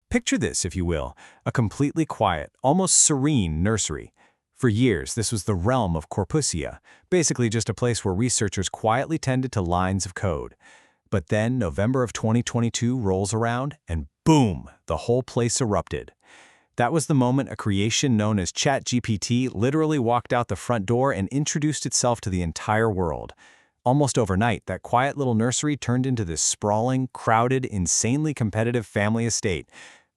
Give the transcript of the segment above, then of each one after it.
Picture this, if you will, a completely quiet, almost serene nursery. For years, this was the realm of Corpusia, basically just a place where researchers quietly tended to lines of code. But then November of 2022 rolls around, and boom, the whole place erupted. That was the moment a creation known as ChatGPT literally walked out the front door and introduced itself to the entire world. Almost overnight, that quiet little nursery turned into this sprawling, crowded, insanely competitive family estate.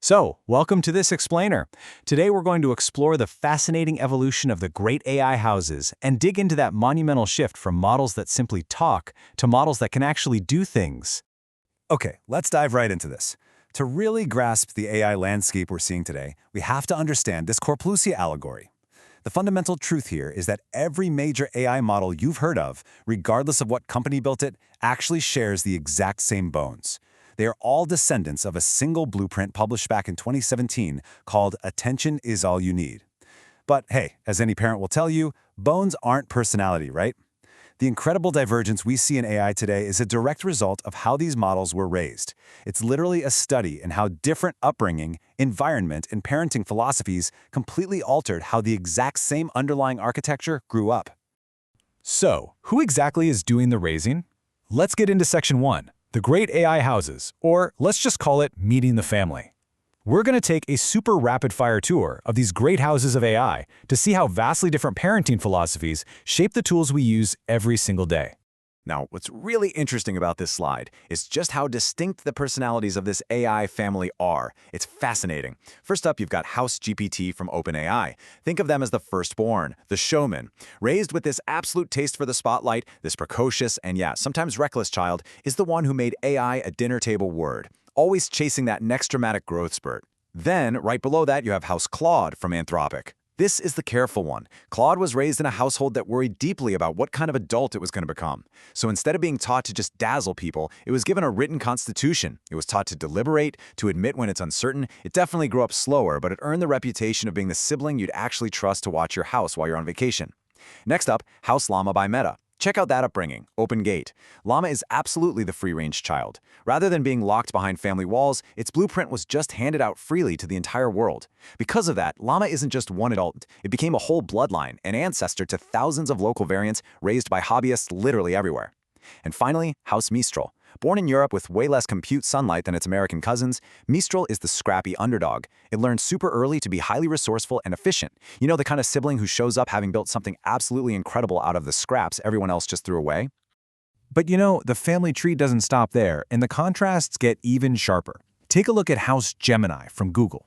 So, welcome to this explainer. Today we're going to explore the fascinating evolution of the great AI houses and dig into that monumental shift from models that simply talk to models that can actually do things. Okay, let's dive right into this. To really grasp the AI landscape we're seeing today, we have to understand this Corpusia allegory. The fundamental truth here is that every major AI model you've heard of, regardless of what company built it, actually shares the exact same bones. They are all descendants of a single blueprint published back in 2017 called Attention is All You Need. But hey, as any parent will tell you, bones aren't personality, right? The incredible divergence we see in AI today is a direct result of how these models were raised. It's literally a study in how different upbringing, environment, and parenting philosophies completely altered how the exact same underlying architecture grew up. So, who exactly is doing the raising? Let's get into Section 1. The Great AI Houses, or let's just call it Meeting the Family. We're going to take a super rapid-fire tour of these great houses of AI to see how vastly different parenting philosophies shape the tools we use every single day. Now, what's really interesting about this slide is just how distinct the personalities of this AI family are. It's fascinating. First up, you've got House GPT from OpenAI. Think of them as the firstborn, the showman. Raised with this absolute taste for the spotlight, this precocious and sometimes reckless child is the one who made AI a dinner table word, always chasing that next dramatic growth spurt. Then, right below that, you have House Claude from Anthropic. This is the careful one. Claude was raised in a household that worried deeply about what kind of adult it was going to become. So instead of being taught to just dazzle people, it was given a written constitution. It was taught to deliberate, to admit when it's uncertain. It definitely grew up slower, but it earned the reputation of being the sibling you'd actually trust to watch your house while you're on vacation. Next up, House LLaMA by Meta. Check out that upbringing, open gate. LLaMA is absolutely the free-range child. Rather than being locked behind family walls, its blueprint was just handed out freely to the entire world. Because of that, LLaMA isn't just one adult. It became a whole bloodline, an ancestor to thousands of local variants raised by hobbyists literally everywhere. And finally, House Mistral. Born in Europe with way less compute sunlight than its American cousins, Mistral is the scrappy underdog. It learned super early to be highly resourceful and efficient. You know, the kind of sibling who shows up having built something absolutely incredible out of the scraps everyone else just threw away. But you know, the family tree doesn't stop there, and the contrasts get even sharper. Take a look at House Gemini from Google.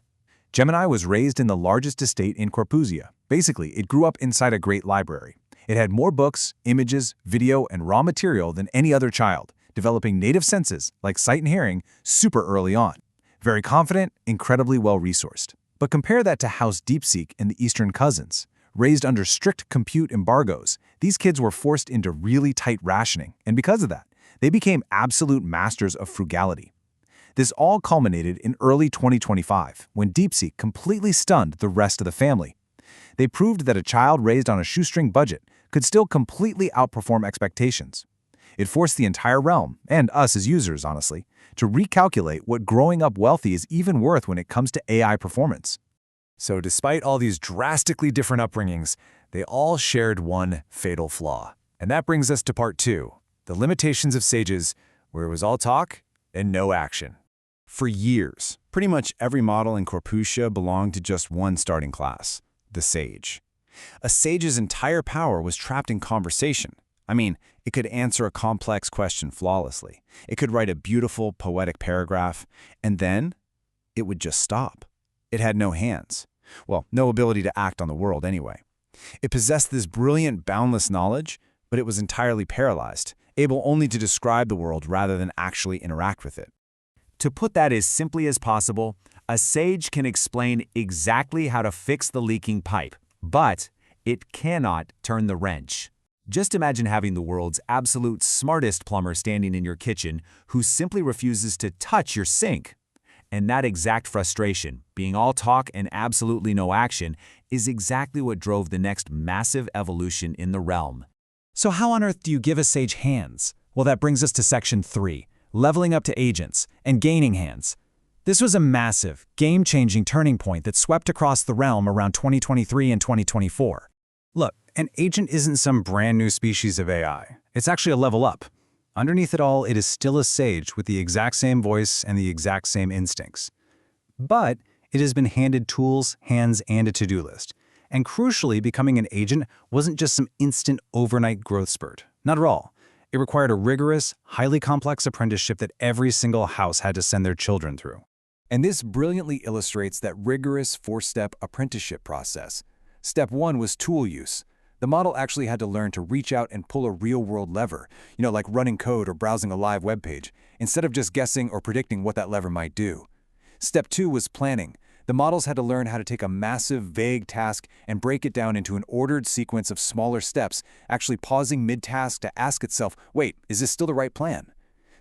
Gemini was raised in the largest estate in Corpusia. Basically, it grew up inside a great library. It had more books, images, video, and raw material than any other child, developing native senses like sight and hearing super early on. Very confident, incredibly well-resourced. But compare that to House DeepSeek and the Eastern cousins. Raised under strict compute embargoes, these kids were forced into really tight rationing, and because of that, they became absolute masters of frugality. This all culminated in early 2025, when DeepSeek completely stunned the rest of the family. They proved that a child raised on a shoestring budget could still completely outperform expectations. It forced the entire realm, and us as users, honestly, to recalculate what growing up wealthy is even worth when it comes to AI performance. So despite all these drastically different upbringings, they all shared one fatal flaw. And that brings us to part 2, the limitations of sages, where it was all talk and no action. For years, pretty much every model in Corpusia belonged to just one starting class, the sage. A sage's entire power was trapped in conversation. I mean, it could answer a complex question flawlessly. It could write a beautiful, poetic paragraph, and then it would just stop. It had no hands. Well, no ability to act on the world anyway. It possessed this brilliant, boundless knowledge, but it was entirely paralyzed, able only to describe the world rather than actually interact with it. To put that as simply as possible, a sage can explain exactly how to fix the leaking pipe, but it cannot turn the wrench. Just imagine having the world's absolute smartest plumber standing in your kitchen who simply refuses to touch your sink. And that exact frustration, being all talk and absolutely no action, is exactly what drove the next massive evolution in the realm. So how on earth do you give a sage hands? Well, that brings us to Section 3, leveling up to agents and gaining hands. This was a massive, game-changing turning point that swept across the realm around 2023 and 2024. Look, an agent isn't some brand new species of AI. It's actually a level up. Underneath it all, it is still a sage with the exact same voice and the exact same instincts. But it has been handed tools, hands, and a to-do list. And crucially, becoming an agent wasn't just some instant overnight growth spurt. Not at all. It required a rigorous, highly complex apprenticeship that every single house had to send their children through. And this brilliantly illustrates that rigorous four-step apprenticeship process. Step 1 was tool use. The model actually had to learn to reach out and pull a real-world lever, like running code or browsing a live web page, instead of just guessing or predicting what that lever might do. Step 2 was planning. The models had to learn how to take a massive, vague task and break it down into an ordered sequence of smaller steps, actually pausing mid-task to ask itself, wait, is this still the right plan?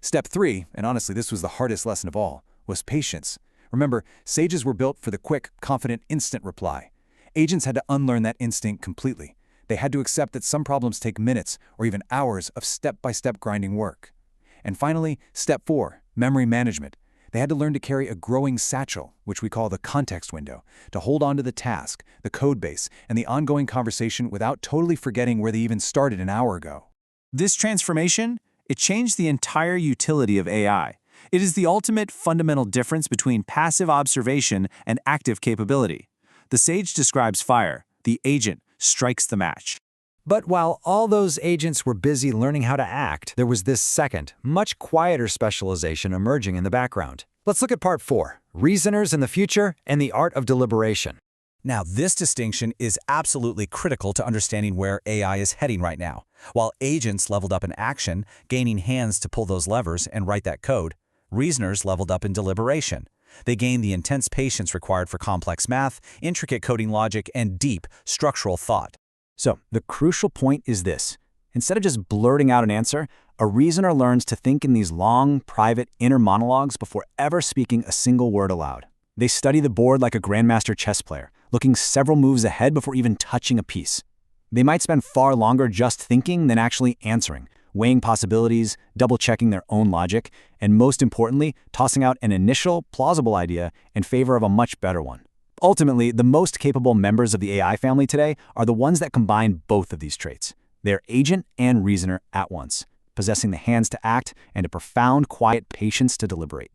Step 3, and honestly this was the hardest lesson of all, was patience. Remember, sages were built for the quick, confident, instant reply. Agents had to unlearn that instinct completely. They had to accept that some problems take minutes or even hours of step-by-step grinding work. And finally, step 4, memory management. They had to learn to carry a growing satchel, which we call the context window, to hold on to the task, the code base, and the ongoing conversation without totally forgetting where they even started an hour ago. This transformation, it changed the entire utility of AI. It is the ultimate fundamental difference between passive observation and active capability. The sage describes fire, the agent strikes the match. But while all those agents were busy learning how to act, there was this second, much quieter specialization emerging in the background. Let's look at part 4, reasoners in the future and the art of deliberation. Now, this distinction is absolutely critical to understanding where AI is heading right now. While agents leveled up in action, gaining hands to pull those levers and write that code, reasoners leveled up in deliberation. They gained the intense patience required for complex math, intricate coding logic, and deep, structural thought. So, the crucial point is this. Instead of just blurting out an answer, a reasoner learns to think in these long, private, inner monologues before ever speaking a single word aloud. They study the board like a grandmaster chess player, looking several moves ahead before even touching a piece. They might spend far longer just thinking than actually answering, weighing possibilities, double-checking their own logic, and most importantly, tossing out an initial, plausible idea in favor of a much better one. Ultimately, the most capable members of the AI family today are the ones that combine both of these traits. They're agent and reasoner at once, possessing the hands to act and a profound, quiet patience to deliberate.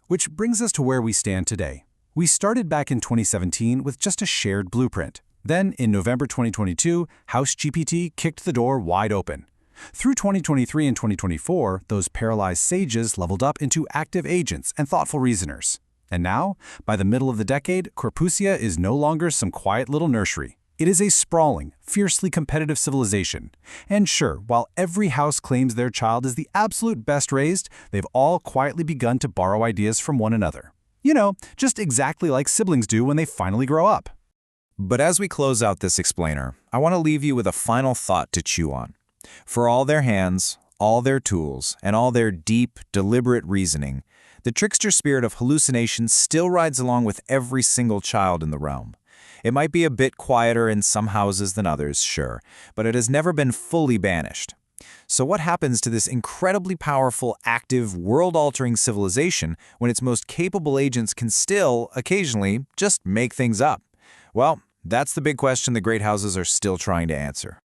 Which brings us to where we stand today. We started back in 2017 with just a shared blueprint. Then, in November 2022, House GPT kicked the door wide open. Through 2023 and 2024, those paralyzed sages leveled up into active agents and thoughtful reasoners. And now, by the middle of the decade, Corpusia is no longer some quiet little nursery. It is a sprawling, fiercely competitive civilization. And sure, while every house claims their child is the absolute best raised, they've all quietly begun to borrow ideas from one another. Just exactly like siblings do when they finally grow up. But as we close out this explainer, I want to leave you with a final thought to chew on. For all their hands, all their tools, and all their deep, deliberate reasoning, the trickster spirit of hallucination still rides along with every single child in the realm. It might be a bit quieter in some houses than others, sure, but it has never been fully banished. So what happens to this incredibly powerful, active, world-altering civilization when its most capable agents can still, occasionally, just make things up? Well, that's the big question the great houses are still trying to answer.